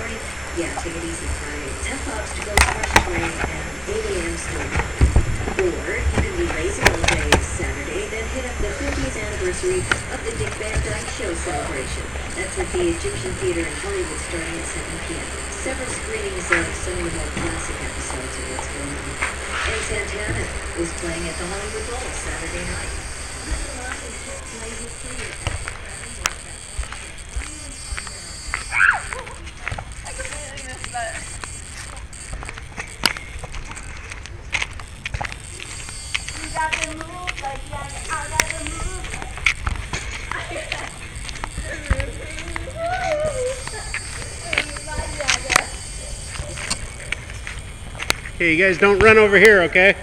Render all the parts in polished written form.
morning. Yeah, take it easy Friday. 10 bucks to go Crush Train at 8 a.m. still. Or you can be lazy all day Saturday, then hit up the 50th anniversary of the Dick Van Dyke Show celebration. That's at the Egyptian Theater in Hollywood starting at 7 p.m. Several screenings of some of the more classic episodes of what's going on. And Santana is playing at the Hollywood Bowl Saturday night. Okay, you guys don't run over here, okay?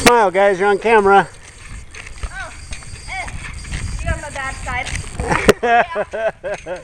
smile, guys. You're on camera. Oh, you're on my bad side. Yeah.